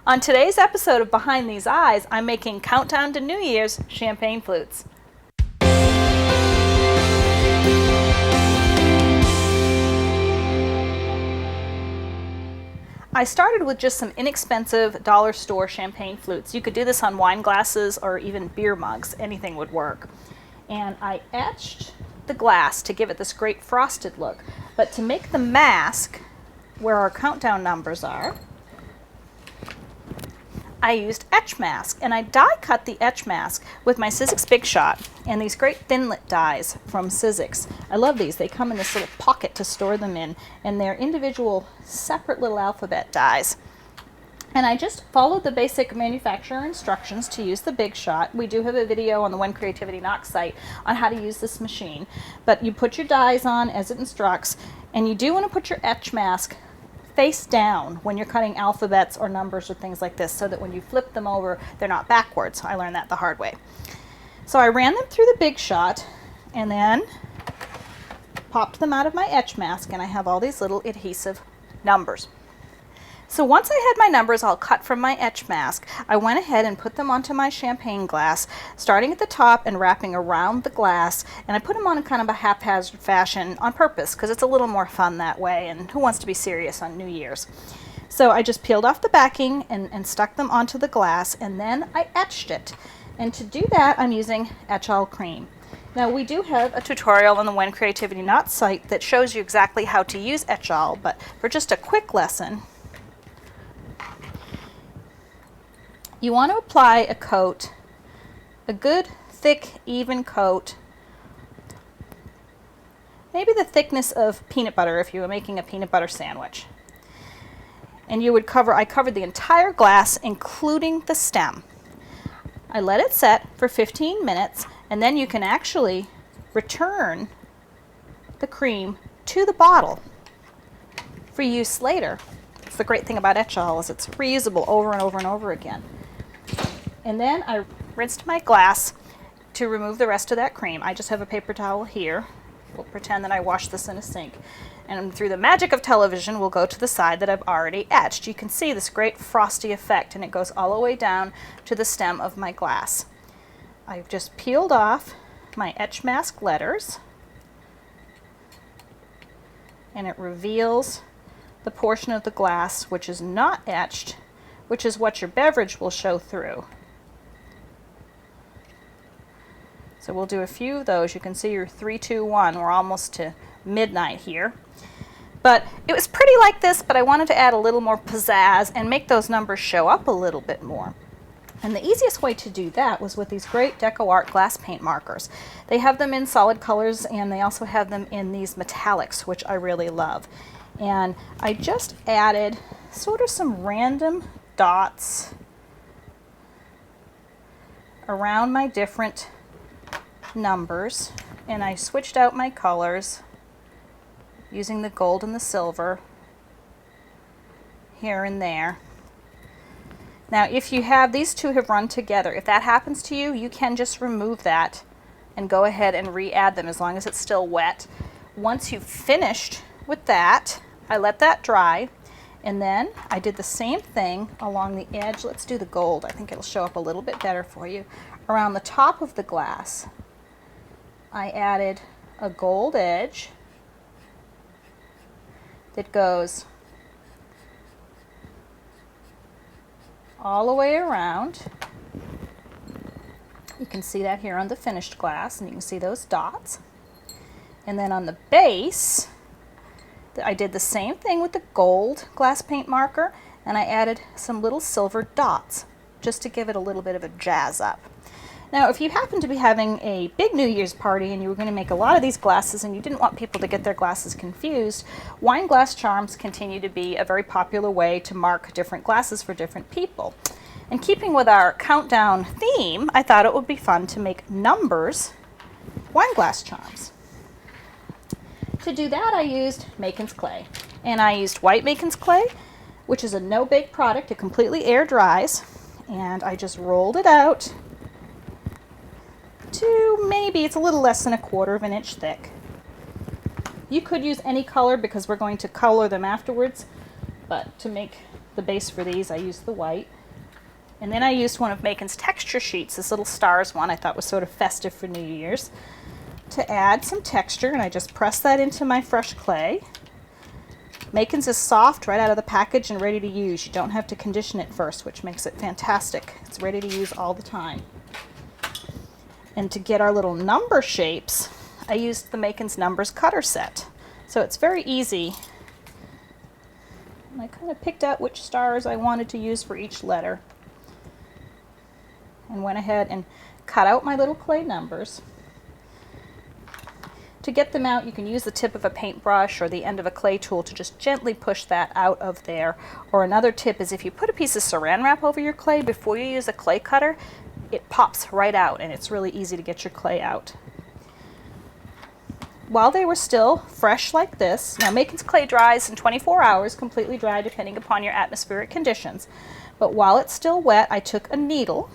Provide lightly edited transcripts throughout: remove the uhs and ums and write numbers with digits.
On today's episode of Behind These Eyes, I'm making Countdown to New Year's champagne flutes. I started with just some inexpensive dollar store champagne flutes. You could do this on wine glasses or even beer mugs. Anything would work. And I etched the glass to give it this great frosted look. But to make the mask where our countdown numbers are, I used etch mask, and I die cut the etch mask with my Sizzix Big Shot and these great Thinlit dies from Sizzix. I love these. They come in this little pocket to store them in, and they're individual separate little alphabet dies. And I just followed the basic manufacturer instructions to use the Big Shot. We do have a video on the When Creativity Knocks site on how to use this machine. But you put your dies on as it instructs, and you do want to put your etch mask face down when you're cutting alphabets or numbers or things like this, so that when you flip them over, they're not backwards. I learned that the hard way. So I ran them through the Big Shot and then popped them out of my etch mask, and I have all these little adhesive numbers. So once I had my numbers all cut from my etch mask, I went ahead and put them onto my champagne glass, starting at the top and wrapping around the glass, and I put them on in kind of a haphazard fashion on purpose because it's a little more fun that way, and who wants to be serious on New Year's? So I just peeled off the backing and stuck them onto the glass, and then I etched it. And to do that, I'm using Etch-All cream. Now we do have a tutorial on the When Creativity Knocks site that shows you exactly how to use Etch-All, but for just a quick lesson, you want to apply a coat, a good, thick, even coat, maybe the thickness of peanut butter if you were making a peanut butter sandwich. And you would I covered the entire glass, including the stem. I let it set for 15 minutes, and then you can actually return the cream to the bottle for use later. It's the great thing about Etch-All is it's reusable over and over and over again. And then I rinsed my glass to remove the rest of that cream. I just have a paper towel here. We'll pretend that I washed this in a sink. And through the magic of television, we'll go to the side that I've already etched. You can see this great frosty effect, and it goes all the way down to the stem of my glass. I've just peeled off my etch mask letters, and it reveals the portion of the glass which is not etched, which is what your beverage will show through. So we'll do a few of those. You can see your 3, 2, 1. We're almost to midnight here. But it was pretty like this, but I wanted to add a little more pizzazz and make those numbers show up a little bit more. And the easiest way to do that was with these great DecoArt glass paint markers. They have them in solid colors, and they also have them in these metallics, which I really love. And I just added sort of some random dots around my different numbers, and I switched out my colors using the gold and the silver here and there. Now if you have these two have run together, if that happens to you, you can just remove that and go ahead and re-add them as long as it's still wet. Once you've finished with that, I let that dry, and then I did the same thing along the edge. Let's do the gold. I think it'll show up a little bit better for you. Around the top of the glass, I added a gold edge that goes all the way around. You can see that here on the finished glass, and you can see those dots. And then on the base, I did the same thing with the gold glass paint marker, and I added some little silver dots just to give it a little bit of a jazz up. Now, if you happen to be having a big New Year's party and you were going to make a lot of these glasses and you didn't want people to get their glasses confused, wine glass charms continue to be a very popular way to mark different glasses for different people. And keeping with our countdown theme, I thought it would be fun to make numbers wine glass charms. To do that, I used Makin's clay. And I used white Makin's clay, which is a no-bake product. It completely air dries. And I just rolled it out to maybe it's a little less than 1/4 of an inch thick. You could use any color because we're going to color them afterwards, but to make the base for these, I used the white. And then I used one of Macon's texture sheets, this little stars one I thought was sort of festive for New Year's, to add some texture, and I just press that into my fresh clay. Macon's is soft right out of the package and ready to use. You don't have to condition it first, which makes it fantastic. It's ready to use all the time. And to get our little number shapes, I used the Macon's Numbers cutter set. So it's very easy. And I kind of picked out which stars I wanted to use for each letter. And went ahead and cut out my little clay numbers. To get them out, you can use the tip of a paintbrush or the end of a clay tool to just gently push that out of there. Or another tip is if you put a piece of saran wrap over your clay before you use a clay cutter, it pops right out and it's really easy to get your clay out. While they were still fresh like this, now Macon's clay dries in 24 hours, completely dry depending upon your atmospheric conditions. But while it's still wet, I took a needle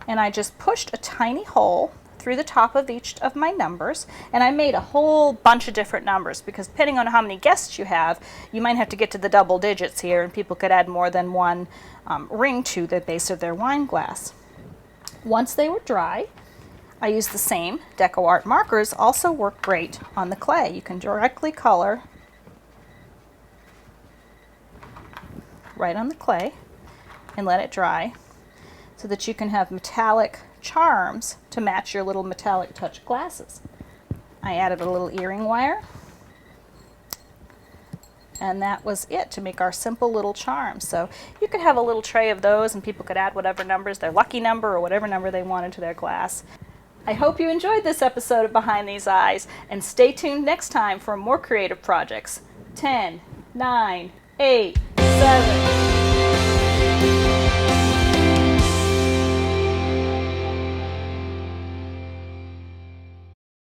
and I just pushed a tiny hole through the top of each of my numbers, and I made a whole bunch of different numbers because depending on how many guests you have, you might have to get to the double digits here, and people could add more than one ring to the base of their wine glass. Once they were dry, I used the same DecoArt markers, also work great on the clay. You can directly color right on the clay and let it dry so that you can have metallic charms to match your little metallic touch glasses. I added a little earring wire, and that was it to make our simple little charms. So you could have a little tray of those and people could add whatever numbers, their lucky number or whatever number they wanted to their glass. I hope you enjoyed this episode of Behind These Eyes, and stay tuned next time for more creative projects. 10, 9, 8, 7,